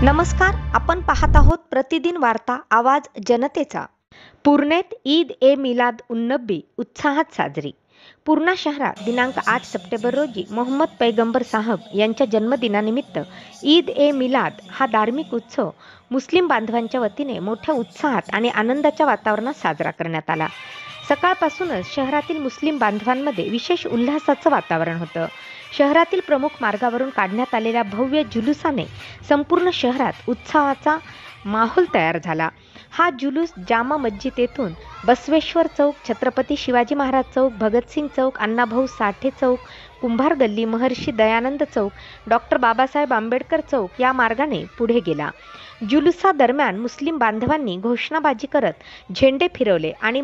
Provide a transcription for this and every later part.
नमस्कार, आपण पाहत आहोत प्रतिदिन वार्ता आवाज जनतेचा। पूर्णेत ईद ए मिलाद उन्नबी उत्साहात साजरी। पूर्णा शहरात दिनांक 8 सप्टेंबर रोजी मोहम्मद पैगंबर साहब यांच्या जन्मदिनानिमित्त ईद ए मिलाद हा धार्मिक उत्सव मुस्लिम बांधवांच्या वतीने मोठ्या उत्साहात आणि आनंदाच्या वातावरणात साजरा करण्यात आला। सकाळपासूनच शहरातील मुस्लिम बांधवांमध्ये विशेष उल्हासाचं वातावरण होतं। शहरातील प्रमुख मार्गावरून काढण्यात आलेल्या भव्य जुलूसाने संपूर्ण शहरात उत्साहाचा माहोल तयार झाला। हा जुलूस जामा मस्जिद येथून बसवेश्वर चौक, छत्रपती शिवाजी महाराज चौक, भगतसिंग चौक, अण्णाभाऊ साठे चौक, कुंभार गल्ली, महर्षी दयानंद चौक, डॉक्टर बाबासाहेब आंबेडकर चौक या मार्गाने पुढे गेला। जुलूसादरम्यान मुस्लिम बांधवांनी घोषणाबाजी करत झेंडे फिरवले आणि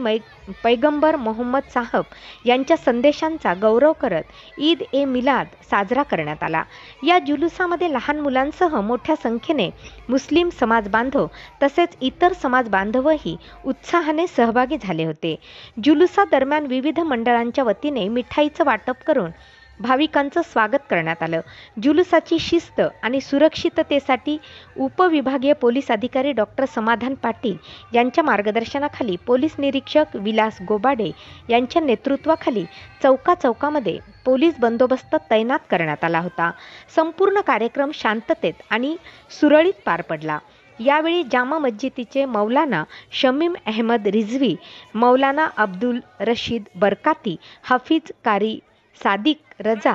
पैगंबर मोहम्मद साहब यांच्या संदेशांचा गौरव करत ईद ए मिलाद साजरा करण्यात आला। या जुलूसामध्ये लहान मुलांसह मोठ्या संख्येने मुस्लिम समाज बांधव तसेच इतर समाज बांधवही उत्साहाने सहभागी झाले होते। जुलूसादरम्यान विविध मंडळांच्या वतीने मिठाईचं वाटप करून भाविकांचं स्वागत करण्यात आलं। जुलूसाची शिस्त आणि सुरक्षिततेसाठी उपविभागीय पोलीस अधिकारी डॉक्टर समाधान पाटील यांच्या मार्गदर्शनाखाली पोलीस निरीक्षक विलास गोबाडे यांच्या नेतृत्वाखाली चौकामध्ये पोलीस बंदोबस्त तैनात करण्यात आला होता। संपूर्ण कार्यक्रम शांततेत आणि सुरळीत पार पडला। यावेळी जामा मस्जिदीचे मौलाना शमीम अहमद रिझवी, मौलाना अब्दुल रशीद बरकाती, हाफिज कारी सादिक रजा,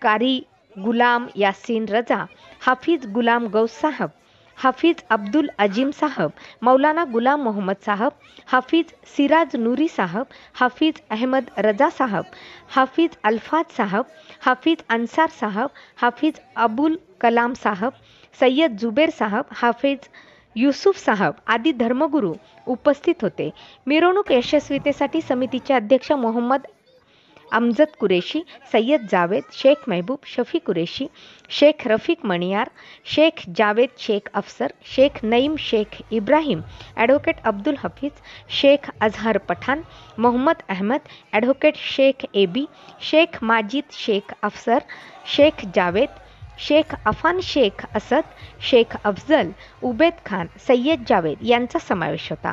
कारी गुलाम यासीन रजा, हाफिज गुलाम गौस साहब, हाफिज अब्दुल अजीम साहब, मौलाना गुलाम मोहम्मद साहब, हाफिज सिराज नूरी साहब, हाफिज अहमद रजा साहब, हाफिज अल्फाज साहब, हाफिज अंसार साहब, हाफिज अबुल कलाम साहब, सय्यद जुबेर साहब, हाफिज युसुफ साहब आदी धर्मगुरू उपस्थित होते। मिरवणूक यशस्वीतेसाठी समितीचे अध्यक्ष मोहम्मद अमजद कुरेशी, सय्यद जावेद, शेख महबूब, शफी कुरेशी, शेख रफीक मणियार, शेख जावेद शेख अफसर, शेख नईम शेख इब्राहिम, ॲडव्होकेट अब्दुल हफीज, शेख अजहर पठान, मोहम्मद अहमद, ॲडव्होकेट शेख एबी, शेख माजिद शेख अफसर, शेख जावेद, शेख अफान शेख असद, शेख अफजल, उबेद खान, सय्यद जावेद यांचा समावेश होता।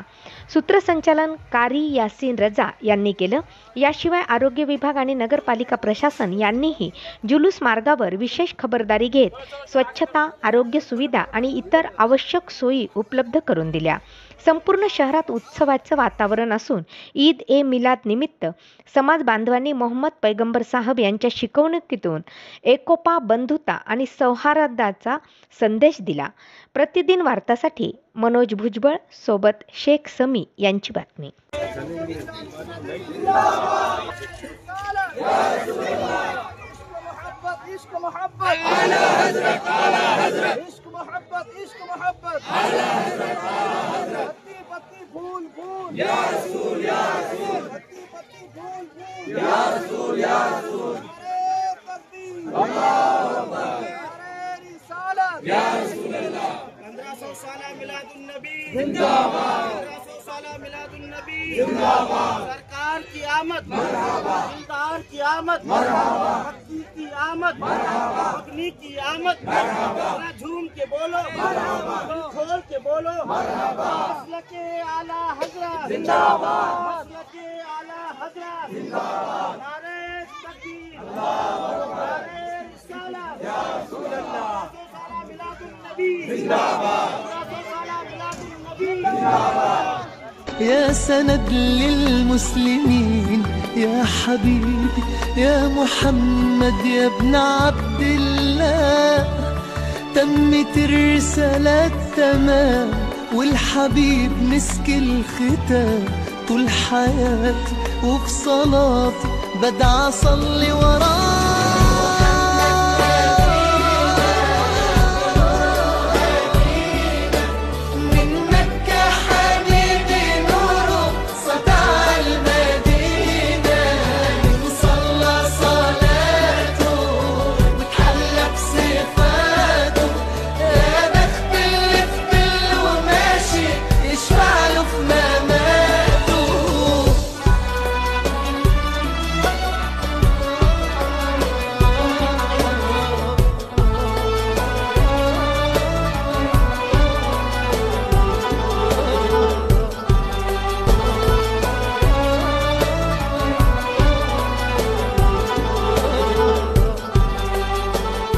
सूत्रसंचालन कारी यासीन रजा यांनी केलं। याशिवाय आरोग्य विभाग आणि नगरपालिका प्रशासन यांनीही जुलूस मार्गावर विशेष खबरदारी घेत स्वच्छता, आरोग्य सुविधा आणि इतर आवश्यक सोयी उपलब्ध करून दिल्या। संपूर्ण शहरात उत्सवाचं वातावरण असून ईद ए मिलाद निमित्त समाज बांधवांनी मोहम्मद पैगंबर साहब यांच्या शिकवणुकीतून एकोपा, बंधुता आणि सौहार्दाचा संदेश दिला। प्रतिदिन वार्तासाठी मनोज भुजबळ सोबत शेख समी यांची बातमी। इश्क मोहब्बत आला हजरत आला हजरत इश्क मोहब्बत आला हजरत आला हजरत पत्ती फूल फूल या रसूल पत्ती फूल फूल या रसूल नारे तकबीर अल्लाहु अकबर नारे रिसालत या रसूल अल्लाह 1500 साल मिलादुन नबी जिंदाबाद 1500 साल मिलादुन नबी जिंदाबाद सरकार की आमद मरहबा दिलदार की आमद मरहबा की आमद मरहबा अग्नि की आमद मरहबा झूम के बोलो मरहबा खोल के बोलो मरहबा मसलके आला हजरत जिंदाबाद मसलके आला हजरत जिंदाबाद नारे तकबीर अल्लाहु अकबर नारे रिसालत या रसूल अल्लाह मिलादुन नबी जिंदाबाद मिलादुन नबी जिंदाबाद يا سند للمسلمين يا حبيبي يا محمد يا ابن عبد الله تمت الرسالة تمام والحبيب مسك الختام طول حياتي وفي صلاتي بدعى أصلي وراه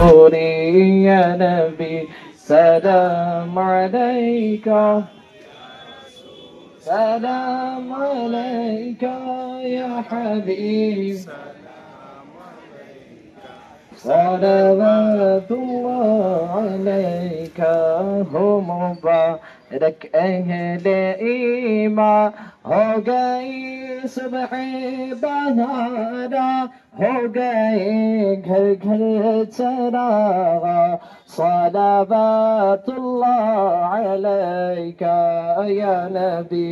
رسولي يا نبي سلام عليك سلام عليك يا حبيب صلوات الله عليك ہو مبارک اہل ایمان ہو گئی صبح بہارا ہو گئے گھر گھر چراغ صلوات اللہ علیک یا نبی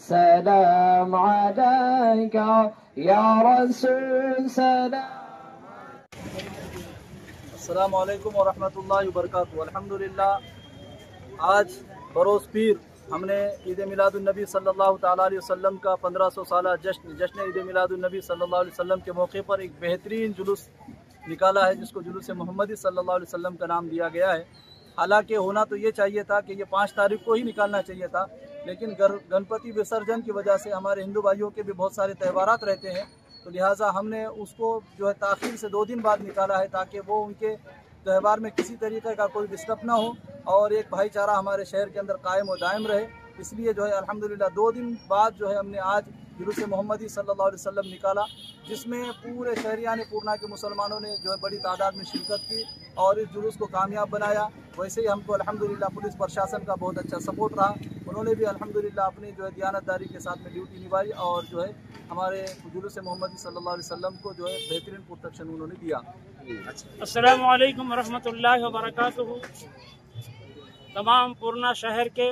سلام علیک یا رسول سلام. السلام علیکم ورحمۃ اللہ وبرکاتہ. الحمدللہ آج بروز پیر ہم نے عید میلاد النبی صلی اللہ تعالیٰ علیہ وسلم کا 1500 سالہ جشن عید میلاد النبی صلی اللہ علیہ وسلم کے موقع پر ایک بہترین جلوس نکالا ہے جس کو جلوس محمدی صلی اللہ علیہ وسلم کا نام دیا گیا ہے. حالانکہ ہونا تو یہ چاہیے تھا کہ یہ 5 تاریخ کو ہی نکالنا چاہیے تھا، لیکن گنپتی وسرجن کی وجہ سے ہمارے ہندو بھائیوں کے بھی بہت سارے تہوارات رہتے ہیں، تو لہٰذا ہم نے اس کو جو ہے تاخیر سے 2 دن بعد نکالا ہے تاکہ وہ ان کے تہوار میں کسی طریقے کا کوئی ڈسٹرب نہ ہو اور ایک بھائی چارہ ہمارے شہر کے اندر قائم و دائم رہے. اس لیے جو ہے الحمدللہ 2 دن بعد جو ہے ہم نے آج جلوس محمدی صلی اللہ علیہ وسلم نکالا، جس میں پورے شہریان پورنا کے مسلمانوں نے جو ہے بڑی تعداد میں شرکت کی اور اس جلوس کو کامیاب بنایا. ویسے ہی ہم کو الحمدللہ پولیس پرشاسن کا بہت اچھا سپورٹ رہا، انہوں نے بھی الحمدللہ اپنی جو ہے دیانتداری کے ساتھ میں ڈیوٹی نبھائی اور جو ہے ہمارے جلوس محمدی صلی اللہ علیہ وسلم کو جو ہے بہترین پروٹیکشن انہوں نے دیا. السلام علیکم ورحمۃ اللہ وبرکاتہ. تمام پورنا شہر کے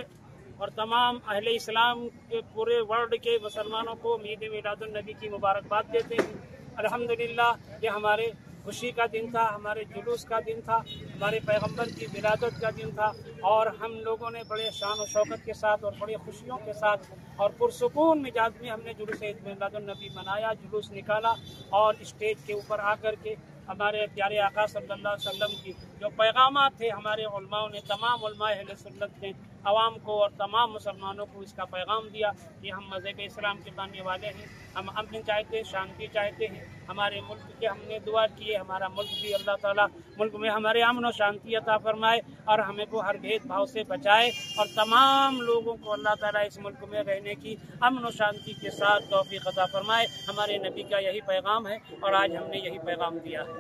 اور تمام اہل اسلام کے پورے ورلڈ کے مسلمانوں کو عید میلاد النبی کی مبارکباد دیتے ہیں. الحمدللہ یہ ہمارے خوشی کا دن تھا، ہمارے جلوس کا دن تھا، ہمارے پیغمبر کی ولادت کا دن تھا، اور ہم لوگوں نے بڑے شان و شوکت کے ساتھ اور بڑی خوشیوں کے ساتھ اور پرسکون مزاج میں ہم نے جلوس عید میلاد النبی منایا، جلوس نکالا اور اسٹیج کے اوپر آ کر کے ہمارے پیارے آقا صلی اللہ علیہ وسلم کی جو پیغامات تھے ہمارے علماء نے، تمام علماء اہل سنت نے عوام کو اور تمام مسلمانوں کو اس کا پیغام دیا کہ ہم مذہب اسلام کے ماننے والے ہیں، ہم امن چاہتے ہیں، شانتی چاہتے ہیں. ہمارے ملک کے ہم نے دعا کی ہے ہمارا ملک بھی اللہ تعالیٰ ملک میں ہمارے امن و شانتی عطا فرمائے اور ہمیں کو ہر بھید بھاؤ سے بچائے اور تمام لوگوں کو اللہ تعالیٰ اس ملک میں رہنے کی امن و شانتی کے ساتھ توفیق عطا فرمائے. ہمارے نبی کا یہی پیغام ہے اور آج ہم نے یہی پیغام دیا ہے.